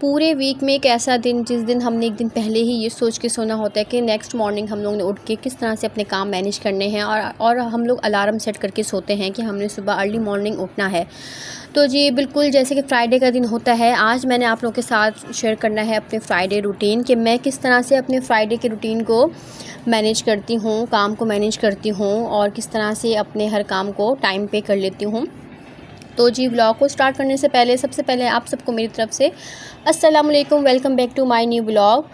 पूरे वीक में एक ऐसा दिन जिस दिन हमने एक दिन पहले ही ये सोच के सोना होता है कि नेक्स्ट मॉर्निंग हम लोग ने उठ के किस तरह से अपने काम मैनेज करने हैं और हम लोग अलार्म सेट करके सोते हैं कि हमने सुबह अर्ली मॉर्निंग उठना है। तो जी बिल्कुल जैसे कि फ्राइडे का दिन होता है, आज मैंने आप लोगों के साथ शेयर करना है अपने फ्राइडे रूटीन कि मैं किस तरह से अपने फ्राइडे के रूटीन को मैनेज करती हूँ, काम को मैनेज करती हूँ और किस तरह से अपने हर काम को टाइम पे कर लेती हूँ। तो जी व्लॉग को स्टार्ट करने से पहले सबसे पहले आप सबको मेरी तरफ से अस्सलाम वालेकुम, welcome back to my new vlog.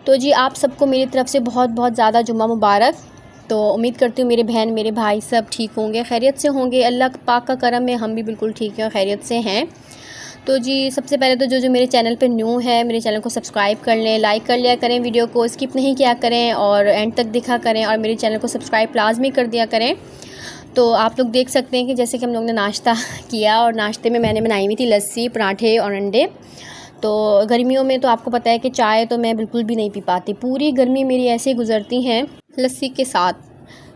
तो जी आप सबको मेरी तरफ से बहुत बहुत ज़्यादा जुम्मा मुबारक। तो उम्मीद करती हूँ मेरे बहन मेरे भाई सब ठीक होंगे, खैरियत से होंगे। अल्लाह पाक का करम है, हम भी बिल्कुल ठीक हैं, खैरियत से हैं। तो जी सबसे पहले तो जो मेरे चैनल पे न्यू है, मेरे चैनल को सब्सक्राइब कर लें, लाइक कर लिया करें, वीडियो को स्किप नहीं किया करें और एंड तक देखा करें और मेरे चैनल को सब्सक्राइब लाजमी कर दिया करें। तो आप लोग देख सकते हैं कि जैसे कि हम लोग ने नाश्ता किया और नाश्ते में मैंने बनाई हुई थी लस्सी, पराठे और अंडे। तो गर्मियों में तो आपको पता है कि चाय तो मैं बिल्कुल भी नहीं पी पाती, पूरी गर्मी मेरी ऐसे गुजरती हैं लस्सी के साथ।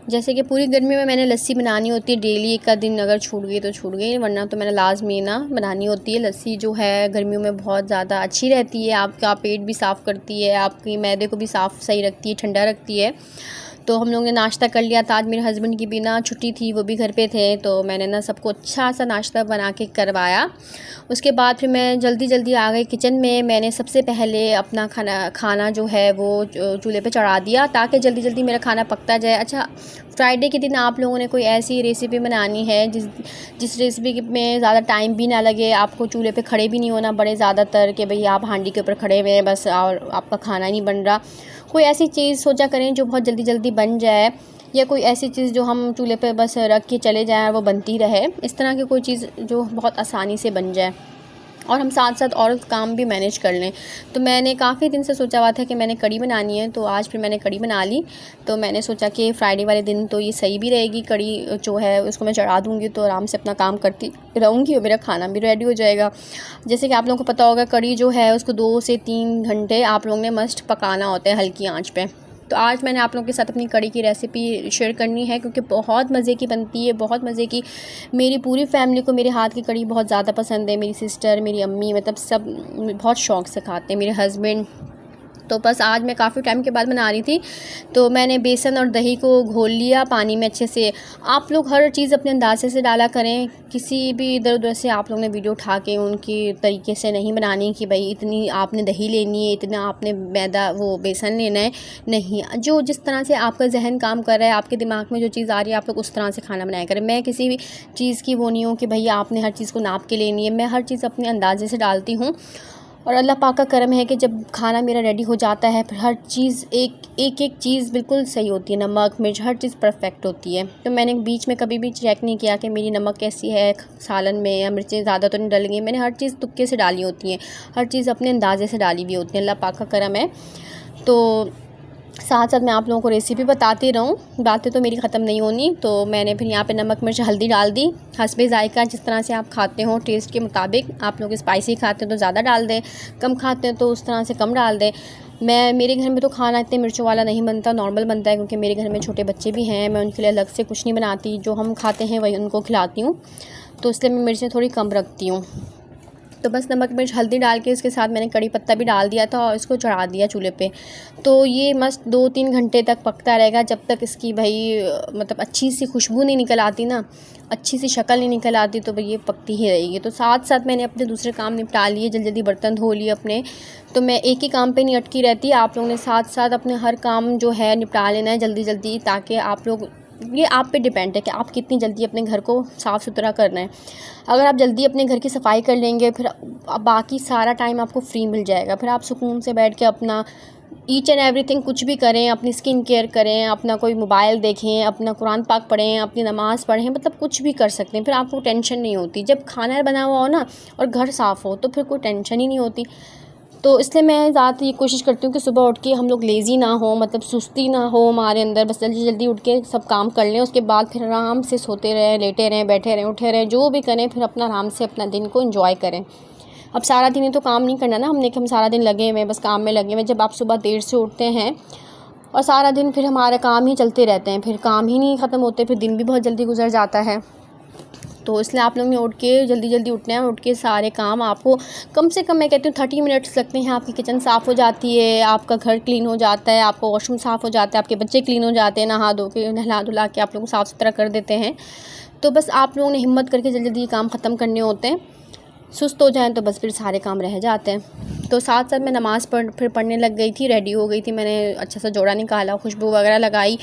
जैसे कि पूरी गर्मी में मैंने लस्सी बनानी होती है डेली, एक का दिन अगर छूट गई तो छूट गई, वरना तो मैंने लाजमी ना बनानी होती है। लस्सी जो है गर्मियों में बहुत ज़्यादा अच्छी रहती है, आपका पेट भी साफ़ करती है, आपकी मैदे को भी साफ़ सही रखती है, ठंडा रखती है। तो हम लोगों ने नाश्ता कर लिया था, आज मेरे हस्बैंड की भी ना छुट्टी थी, वो भी घर पे थे, तो मैंने ना सबको अच्छा सा नाश्ता बना के करवाया। उसके बाद फिर मैं जल्दी आ गई किचन में। मैंने सबसे पहले अपना खाना जो है वो चूल्हे पे चढ़ा दिया ताकि जल्दी मेरा खाना पकता जाए। अच्छा, फ्राइडे के दिन आप लोगों ने कोई ऐसी रेसिपी बनानी है जिस रेसिपी में ज़्यादा टाइम भी ना लगे, आपको चूल्हे पे खड़े भी नहीं होना पड़े ज़्यादातर कि भाई आप हांडी के ऊपर खड़े हुए हैं बस और आपका खाना ही नहीं बन रहा। कोई ऐसी चीज़ सोचा करें जो बहुत जल्दी बन जाए, या कोई ऐसी चीज़ जो हम चूल्हे पे बस रख के चले जाएं वो बनती रहे। इस तरह की कोई चीज़ जो बहुत आसानी से बन जाए और हम साथ साथ और काम भी मैनेज कर लें। तो मैंने काफ़ी दिन से सोचा हुआ था कि मैंने कड़ी बनानी है, तो आज फिर मैंने कड़ी बना ली। तो मैंने सोचा कि फ्राइडे वाले दिन तो ये सही भी रहेगी, कड़ी जो है उसको मैं चढ़ा दूँगी तो आराम से अपना काम करती रहूँगी और मेरा खाना भी रेडी हो जाएगा। जैसे कि आप लोगों को पता होगा, कड़ी जो है उसको 2 से 3 घंटे आप लोगों ने मस्ट पकाना होता है हल्की आँच पे। तो आज मैंने आप लोगों के साथ अपनी कड़ी की रेसिपी शेयर करनी है क्योंकि बहुत मज़े की बनती है, बहुत मज़े की। मेरी पूरी फैमिली को मेरे हाथ की कड़ी बहुत ज़्यादा पसंद है, मेरी सिस्टर, मेरी अम्मी, मतलब सब बहुत शौक़ से खाते हैं, मेरे हस्बैंड। तो बस आज मैं काफ़ी टाइम के बाद बना रही थी, तो मैंने बेसन और दही को घोल लिया पानी में अच्छे से। आप लोग हर चीज़ अपने अंदाजे से डाला करें, किसी भी इधर उधर से आप लोग ने वीडियो उठा के उनकी तरीके से नहीं बनानी कि भाई इतनी आपने दही लेनी है, इतना आपने मैदा वो बेसन लेना है। नहीं, जो जिस तरह से आपका जहन काम कर रहा है, आपके दिमाग में जो चीज़ आ रही है, आप लोग उस तरह से खाना बनाया करें। मैं किसी भी चीज़ की वो नहीं हूँ कि भैया आपने हर चीज़ को नाप के लेनी है, मैं हर चीज़ अपने अंदाजे से डालती हूँ। और अल्लाह पाक का करम है कि जब खाना मेरा रेडी हो जाता है फिर हर चीज़ एक चीज़ बिल्कुल सही होती है, नमक मिर्च हर चीज़ परफेक्ट होती है। तो मैंने बीच में कभी भी चेक नहीं किया कि मेरी नमक कैसी है सालन में, या मिर्चें ज़्यादा तो नहीं डल गई। मैंने हर चीज़ तुक्के से डाली होती हैं, हर चीज़ अपने अंदाजे से डाली हुई होती है, अल्लाह पाक का करम है। तो साथ साथ मैं आप लोगों को रेसिपी बताती रहूँ, बातें तो मेरी ख़त्म नहीं होनी। तो मैंने फिर यहाँ पे नमक मिर्च हल्दी डाल दी, हस्बे ज़ायक़ा, जिस तरह से आप खाते हो टेस्ट के मुताबिक। आप लोग स्पाइसी खाते हैं तो ज़्यादा डाल दें, कम खाते हैं तो उस तरह से कम डाल दें। मेरे घर में तो खाना इतने मिर्चों वाला नहीं बनता, नॉर्मल बनता है क्योंकि मेरे घर में छोटे बच्चे भी हैं। मैं उनके लिए अलग से कुछ नहीं बनाती, जो हम खाते हैं वही उनको खिलाती हूँ, तो इसलिए मैं मिर्चें थोड़ी कम रखती हूँ। तो बस नमक मिर्च हल्दी डाल के इसके साथ मैंने कड़ी पत्ता भी डाल दिया था और इसको चढ़ा दिया चूल्हे पे। तो ये मस्त 2-3 घंटे तक पकता रहेगा, जब तक इसकी भाई मतलब अच्छी सी खुशबू नहीं निकल आती ना, अच्छी सी शक्ल नहीं निकल आती, तो भाई ये पकती ही रहेगी। तो साथ साथ मैंने अपने दूसरे काम निपटा लिए, जल्दी बर्तन धो लिए अपने। तो मैं एक ही काम पे नहीं अटकी रहती, आप लोगों ने साथ साथ अपने हर काम जो है निपटा लेना है जल्दी, ताकि आप लोग, ये आप पे डिपेंड है कि आप कितनी जल्दी अपने घर को साफ़ सुथरा करना है। अगर आप जल्दी अपने घर की सफाई कर लेंगे फिर बाकी सारा टाइम आपको फ्री मिल जाएगा, फिर आप सुकून से बैठ के अपना ईच एंड एवरीथिंग कुछ भी करें, अपनी स्किन केयर करें, अपना कोई मोबाइल देखें, अपना कुरान पाक पढ़ें, अपनी नमाज़ पढ़ें, मतलब कुछ भी कर सकते हैं। फिर आपको टेंशन नहीं होती, जब खाना बना हुआ हो ना और घर साफ़ हो तो फिर कोई टेंशन ही नहीं होती। तो इसलिए मैं ज़्यादातर ये कोशिश करती हूँ कि सुबह उठ के हम लोग लेज़ी ना हो, मतलब सुस्ती ना हो हमारे अंदर, बस जल्दी उठ के सब काम कर लें। उसके बाद फिर आराम से सोते रहें, लेटे रहें, बैठे रहें, उठे रहें, जो भी करें, फिर अपना आराम से अपना दिन को एंजॉय करें। अब सारा दिन ही तो काम नहीं करना ना हमने कि हम सारा दिन लगे हुए बस काम में लगे हुए। जब आप सुबह देर से उठते हैं और सारा दिन फिर हमारे काम ही चलते रहते हैं, फिर काम ही नहीं ख़त्म होते, फिर दिन भी बहुत जल्दी गुजर जाता है। तो इसलिए आप लोगों ने उठ के जल्दी जल्दी उठना है। उठ के सारे काम आपको कम से कम मैं कहती हूँ 30 मिनट्स लगते हैं। आपकी किचन साफ़ हो जाती है, आपका घर क्लीन हो जाता है, आपका वॉशरूम साफ़ हो जाता है, आपके बच्चे क्लीन हो जाते हैं, नहा धो के नहला धुला के आप लोग साफ़ सुथरा कर देते हैं। तो बस आप लोगों ने हिम्मत करके जल्दी जल्दी ये काम ख़त्म करने होते हैं। सुस्त हो जाएँ तो बस फिर सारे काम रह जाते हैं। तो साथ साथ मैं नमाज़ पढ़ने लग गई थी, रेडी हो गई थी। मैंने अच्छा सा जोड़ा निकाला, खुशबू वगैरह लगाई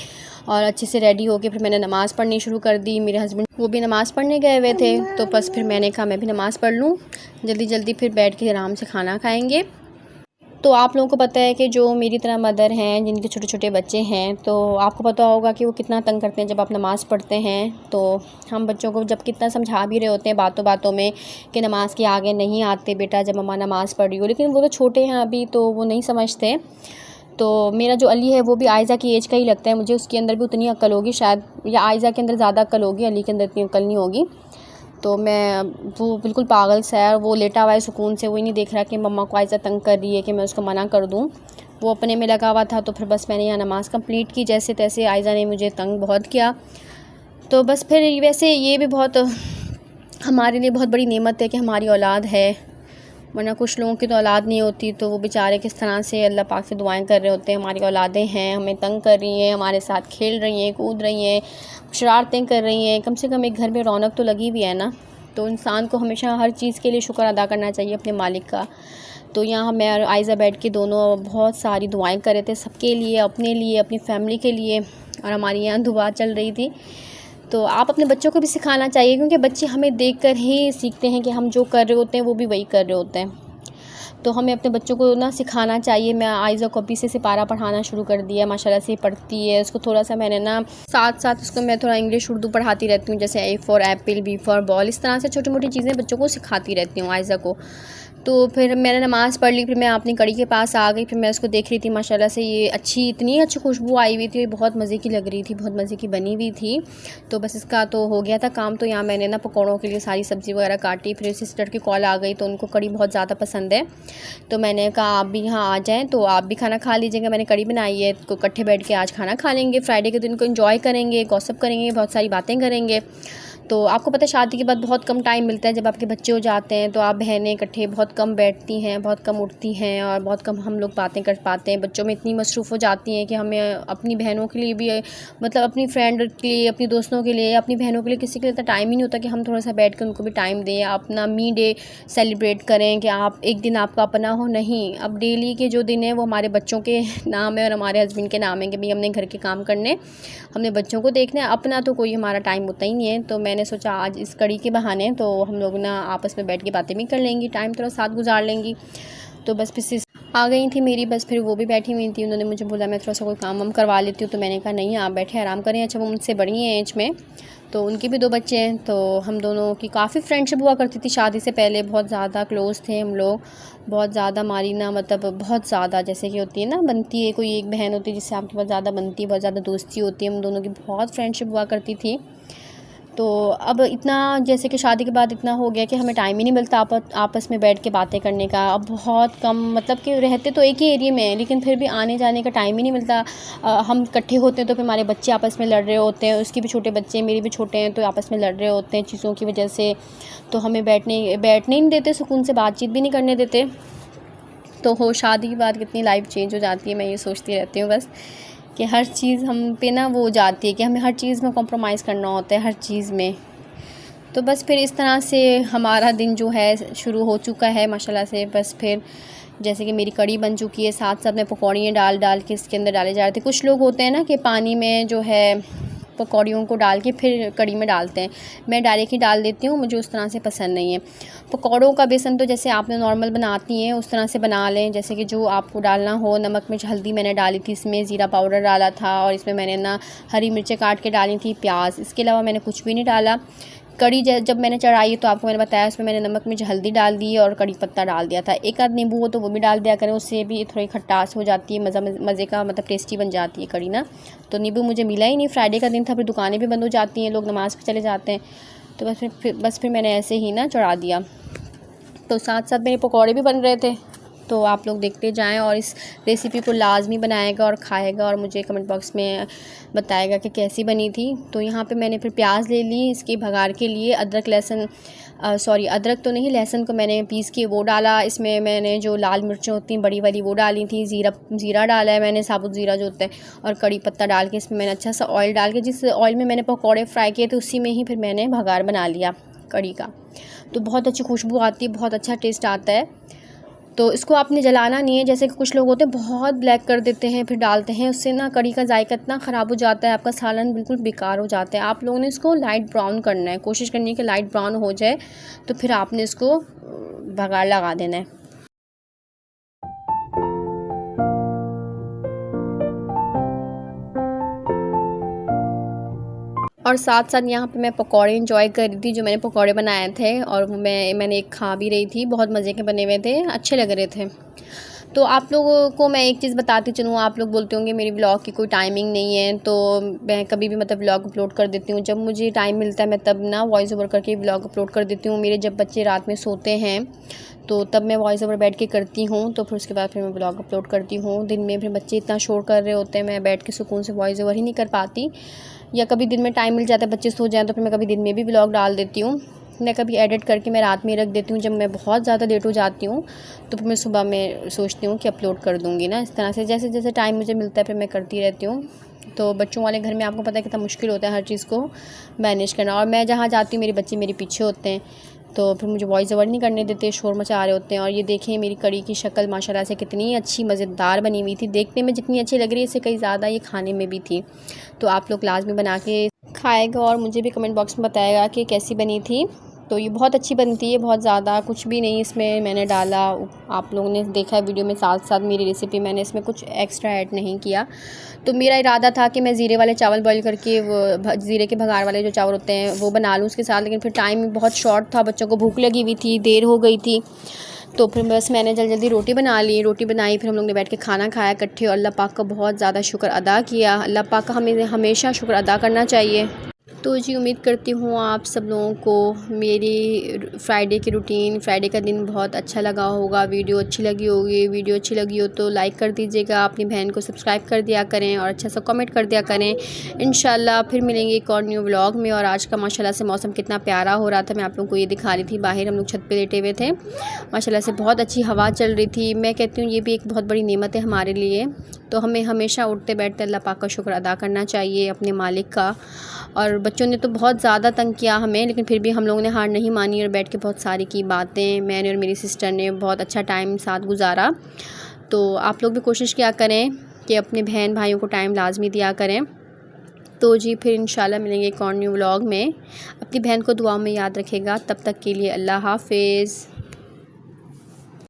और अच्छे से रेडी होके फिर मैंने नमाज़ पढ़नी शुरू कर दी। मेरे हस्बैंड वो भी नमाज़ पढ़ने गए हुए थे, तो बस फिर मैंने कहा मैं भी नमाज़ पढ़ लूँ, जल्दी जल्दी फिर बैठ के आराम से खाना खाएँगे। तो आप लोगों को पता है कि जो मेरी तरह मदर हैं जिनके छोटे छोटे बच्चे हैं, तो आपको पता होगा कि वो कितना तंग करते हैं जब आप नमाज़ पढ़ते हैं। तो हम बच्चों को जब कितना समझा भी रहे होते हैं बातों बातों में कि नमाज़ के आगे नहीं आते बेटा जब मम्मा नमाज़ पढ़ रही हो, लेकिन वो तो छोटे हैं अभी, तो वो नहीं समझते। तो मेरा जो अली है वो भी आयज़ा की एज का ही लगता है मुझे, उसके अंदर भी उतनी अक्ल होगी शायद, या आयज़ा के अंदर ज़्यादा अक्ल होगी, अली के अंदर इतनी अक्ल नहीं होगी। तो वो बिल्कुल पागल सा है, वो लेटा हुआ है सुकून से, वही नहीं देख रहा कि मम्मा को आयज़ा तंग कर रही है कि मैं उसको मना कर दूँ। वो अपने में लगा हुआ था। तो फिर बस मैंने यहाँ नमाज़ कंप्लीट की जैसे तैसे। आयज़ा ने मुझे तंग बहुत किया। तो बस फिर वैसे ये भी बहुत हमारे लिए बहुत बड़ी नेमत है कि हमारी औलाद है, वरना कुछ लोगों की तो औलाद नहीं होती, तो वो बेचारे किस तरह से अल्लाह पाक से दुआएं कर रहे होते हैं। हमारी औलादें हैं, हमें तंग कर रही हैं, हमारे साथ खेल रही हैं, कूद रही हैं, शरारतें कर रही हैं, कम से कम एक घर में रौनक तो लगी हुई है ना। तो इंसान को हमेशा हर चीज़ के लिए शुक्र अदा करना चाहिए अपने मालिक का। तो यहाँ मैं और आयज़ा बैठ के दोनों बहुत सारी दुआएं कर रहे थे सबके लिए, अपने लिए, अपनी फैमिली के लिए, और हमारी यहाँ दुआ चल रही थी। तो आप अपने बच्चों को भी सिखाना चाहिए, क्योंकि बच्चे हमें देखकर ही सीखते हैं कि हम जो कर रहे होते हैं वो भी वही कर रहे होते हैं। तो हमें अपने बच्चों को ना सिखाना चाहिए। मैं आयज़ा को अभी से सिपारा पढ़ाना शुरू कर दिया, माशाल्लाह से पढ़ती है। उसको थोड़ा सा मैंने ना साथ साथ उसको मैं थोड़ा इंग्लिश उर्दू पढ़ाती रहती हूँ, जैसे A for apple, B for ball, इस तरह से छोटी मोटी चीज़ें बच्चों को सिखाती रहती हूँ आयज़ा को। तो फिर मैंने नमाज़ पढ़ ली, फिर मैं अपनी कड़ी के पास आ गई। फिर मैं उसको देख रही थी, माशाल्लाह से ये इतनी अच्छी खुशबू आई हुई थी, बहुत मज़े की लग रही थी, बहुत मज़े की बनी हुई थी। तो बस इसका तो हो गया था काम। तो यहाँ मैंने ना पकौड़ों के लिए सारी सब्ज़ी वगैरह काटी। फिर सिस्टर की कॉल आ गई, तो उनको कड़ी बहुत ज़्यादा पसंद है, तो मैंने कहा आप भी यहाँ आ जाएँ तो आप भी खाना खा लीजिएगा। मैंने कड़ी बनाई है, तो इकट्ठे बैठ के आज खाना खा लेंगे, फ्राइडे के दिन को एंजॉय करेंगे, गॉसिप करेंगे, बहुत सारी बातें करेंगे। तो आपको पता है शादी के बाद बहुत कम टाइम मिलता है। जब आपके बच्चे हो जाते हैं तो आप बहनें इकट्ठे बहुत कम बैठती हैं, बहुत कम उठती हैं, और बहुत कम हम लोग बातें कर पाते हैं। बच्चों में इतनी मसरूफ़ हो जाती हैं कि हमें अपनी बहनों के लिए भी, मतलब अपनी फ्रेंड के लिए, अपनी दोस्तों के लिए, अपनी बहनों के लिए, किसी के लिए इतना टाइम ही नहीं होता कि हम थोड़ा सा बैठ कर उनको भी टाइम दें, अपना मी डे सेलिब्रेट करें कि आप एक दिन आपका अपना हो। नहीं, अब डेली के जो दिन है वो हमारे बच्चों के नाम है और हमारे हस्बैंड के नाम है कि भाई हमने घर के काम करने, हमने बच्चों को देखना है, अपना तो कोई हमारा टाइम होता ही नहीं है। तो मैंने सोचा आज इस कड़ी के बहाने तो हम लोग ना आपस में बैठ के बातें भी कर लेंगी, टाइम थोड़ा साथ गुजार लेंगी। तो बस फिर आ गई थी मेरी, बस फिर वो भी बैठी हुई थी। उन्होंने मुझे बोला मैं थोड़ा सा कोई काम वाम करवा लेती हूँ, तो मैंने कहा नहीं आप बैठे आराम करें। अच्छा, वो मुझसे बड़ी हैं एज में, तो उनकी भी 2 बच्चे हैं। तो हम दोनों की काफ़ी फ्रेंडशिप हुआ करती थी शादी से पहले, बहुत ज़्यादा क्लोज़ थे हम लोग, बहुत ज़्यादा हमारी ना, मतलब बहुत ज़्यादा, जैसे कि होती है ना, बनती है कोई एक बहन होती है जिससे आपकी बहुत ज़्यादा बनती है, बहुत ज़्यादा दोस्ती होती है, हम दोनों की बहुत फ्रेंडशिप हुआ करती थी। तो अब इतना, जैसे कि शादी के बाद इतना हो गया कि हमें टाइम ही नहीं मिलता आपस में बैठ के बातें करने का। अब बहुत कम, मतलब कि रहते तो एक ही एरिया में हैं, लेकिन फिर भी आने जाने का टाइम ही नहीं मिलता। हम इकट्ठे होते हैं तो फिर हमारे बच्चे आपस में लड़ रहे होते हैं, उसके भी छोटे बच्चे, मेरे भी छोटे हैं, तो आपस में लड़ रहे होते हैं चीज़ों की वजह से। तो हमें बैठने ही नहीं देते, सुकून से बातचीत भी नहीं करने देते। तो हो शादी के बाद कितनी लाइफ चेंज हो जाती है, मैं ये सोचती रहती हूँ बस कि हर चीज़ हम पे ना वो हो जाती है कि हमें हर चीज़ में कॉम्प्रोमाइज़ करना होता है, हर चीज़ में। तो बस फिर इस तरह से हमारा दिन जो है शुरू हो चुका है माशाल्लाह से। बस फिर जैसे कि मेरी कड़ी बन चुकी है, साथ साथ में पकौड़ियाँ डाल के इसके अंदर डाले जा रहे थे। कुछ लोग होते हैं ना कि पानी में जो है पकौड़ियों को डाल के फिर कड़ी में डालते हैं, मैं डायरेक्ट ही डाल देती हूँ, मुझे उस तरह से पसंद नहीं है। पकौड़ों का बेसन तो जैसे आपने नॉर्मल बनाती हैं उस तरह से बना लें, जैसे कि जो आपको डालना हो। नमक मिर्च हल्दी मैंने डाली थी, इसमें ज़ीरा पाउडर डाला था, और इसमें मैंने ना हरी मिर्चें काट के डाली थी, प्याज, इसके अलावा मैंने कुछ भी नहीं डाला। कड़ी जब मैंने चढ़ाई तो आपको मैंने बताया, उसमें मैंने नमक मिर्च हल्दी डाल दी और कड़ी पत्ता डाल दिया था। एक आध नींबू हो तो वो भी डाल दिया करें, उससे भी थोड़ी खटास हो जाती है, मज़े का, मतलब टेस्टी बन जाती है कड़ी ना। तो नींबू मुझे मिला ही नहीं, फ्राइडे का दिन था, फिर दुकानें भी बंद हो जाती हैं, लोग नमाज़ पे चले जाते हैं। तो बस फिर मैंने ऐसे ही ना चढ़ा दिया। तो साथ साथ मेरे पकौड़े भी बन रहे थे, तो आप लोग देखते जाएं और इस रेसिपी को लाजमी बनाएगा और खाएगा और मुझे कमेंट बॉक्स में बताएगा कि कैसी बनी थी। तो यहाँ पे मैंने फिर प्याज ले ली इसकी भगार के लिए। अदरक लहसुन अदरक तो नहीं, लहसुन को मैंने पीस के वो डाला। इसमें मैंने जो लाल मिर्चें होती हैं बड़ी वाली वो डाली थी। ज़ीरा डाला है मैंने, साबुत ज़ीरा जो होता है, और कड़ी पत्ता डाल के इसमें मैंने अच्छा सा ऑयल डाल के, जिस ऑयल में मैंने पकौड़े फ्राई किए थे उसी में ही फिर मैंने भगार बना लिया कड़ी का। तो बहुत अच्छी खुशबू आती है, बहुत अच्छा टेस्ट आता है। तो इसको आपने जलाना नहीं है, जैसे कि कुछ लोग होते हैं बहुत ब्लैक कर देते हैं फिर डालते हैं, उससे ना कड़ी का जायका इतना ख़राब हो जाता है, आपका सालन बिल्कुल बेकार हो जाता है। आप लोगों ने इसको लाइट ब्राउन करना है, कोशिश करनी है कि लाइट ब्राउन हो जाए, तो फिर आपने इसको भगार लगा देना है। और साथ साथ यहाँ पे मैं पकौड़े इंजॉय कर रही थी, जो मैंने पकौड़े बनाए थे, और मैंने एक खा भी रही थी। बहुत मज़े के बने हुए थे, अच्छे लग रहे थे। तो आप लोगों को मैं एक चीज़ बताती चलूँ, आप लोग बोलते होंगे मेरी व्लॉग की कोई टाइमिंग नहीं है, तो मैं कभी भी मतलब व्लॉग अपलोड कर देती हूँ। जब मुझे टाइम मिलता है मैं तब ना वॉइस ओवर करके व्लॉग अपलोड कर देती हूँ। मेरे जब बच्चे रात में सोते हैं तो तब मैं वॉइस ओवर बैठ के करती हूँ, तो फिर उसके बाद फिर मैं व्लॉग अपलोड करती हूँ। दिन में फिर बच्चे इतना शोर कर रहे होते हैं, मैं बैठ के सुकून से वॉइस ओवर ही नहीं कर पाती। या कभी दिन में टाइम मिल जाता है, बच्चे सो जाएँ, तो फिर मैं कभी दिन में भी व्लॉग डाल देती हूँ। मैं कभी एडिट करके मैं रात में रख देती हूँ, जब मैं बहुत ज़्यादा लेट हो जाती हूँ तो फिर मैं सुबह में सोचती हूँ कि अपलोड कर दूँगी ना। इस तरह से जैसे जैसे टाइम मुझे मिलता है फिर मैं करती रहती हूँ। तो बच्चों वाले घर में आपको पता है कितना मुश्किल होता है हर चीज़ को मैनेज करना, और मैं जहाँ जाती हूँ मेरे बच्चे मेरे पीछे होते हैं, तो फिर मुझे वॉइस ओवर नहीं करने देते, शोर मचा रहे होते हैं। और ये देखें मेरी कड़ी की शक्ल माशाल्लाह से कितनी अच्छी मज़ेदार बनी हुई थी, देखने में जितनी अच्छी लग रही है इससे कहीं ज़्यादा ये खाने में भी थी। तो आप लोग लाजमी बना के खाएगा और मुझे भी कमेंट बॉक्स में बताएगा कि कैसी बनी थी। तो ये बहुत अच्छी बनती है, बहुत ज़्यादा कुछ भी नहीं इसमें मैंने डाला। आप लोगों ने देखा है वीडियो में साथ साथ मेरी रेसिपी, मैंने इसमें कुछ एक्स्ट्रा ऐड नहीं किया। तो मेरा इरादा था कि मैं ज़ीरे वाले चावल बॉईल करके वो ज़ीरे के भगार वाले जो चावल होते हैं वो बना लूँ उसके साथ, लेकिन फिर टाइम बहुत शॉर्ट था, बच्चों को भूख लगी हुई थी, देर हो गई थी, तो फिर बस मैंने जल्दी रोटी बना ली। रोटी बनाई, फिर हम लोग ने बैठ के खाना खाया इकट्ठे, और अल्लाह पाक का बहुत ज़्यादा शुक्र अदा किया। अल्लाह पाक का हमें हमेशा शुक्र अदा करना चाहिए। तो जी उम्मीद करती हूँ आप सब लोगों को मेरी फ्राइडे की रूटीन, फ्राइडे का दिन बहुत अच्छा लगा होगा। वीडियो अच्छी लगी होगी, वीडियो अच्छी लगी हो तो लाइक कर दीजिएगा, अपनी बहन को सब्सक्राइब कर दिया करें और अच्छा सा कमेंट कर दिया करें। इंशाल्लाह फिर मिलेंगे एक और न्यू व्लॉग में। और आज का माशाल्लाह से मौसम कितना प्यारा हो रहा था, मैं आप लोगों को ये दिखा रही थी। बाहर हम लोग छत पर लेटे हुए थे, माशाल्लाह से बहुत अच्छी हवा चल रही थी। मैं कहती हूँ ये भी एक बहुत बड़ी नेमत है हमारे लिए, तो हमें हमेशा उठते बैठते अल्लाह पाक का शुक्र अदा करना चाहिए, अपने मालिक का। और बच्चों ने तो बहुत ज़्यादा तंग किया हमें, लेकिन फिर भी हम लोगों ने हार नहीं मानी और बैठ के बहुत सारी की बातें, मैंने और मेरी सिस्टर ने बहुत अच्छा टाइम साथ गुजारा। तो आप लोग भी कोशिश किया करें कि अपने बहन भाइयों को टाइम लाजमी दिया करें। तो जी फिर इंशाल्लाह मिलेंगे एक और न्यू व्लॉग में। अपनी बहन को दुआ में याद रखेगा, तब तक के लिए अल्लाह हाफ़िज़।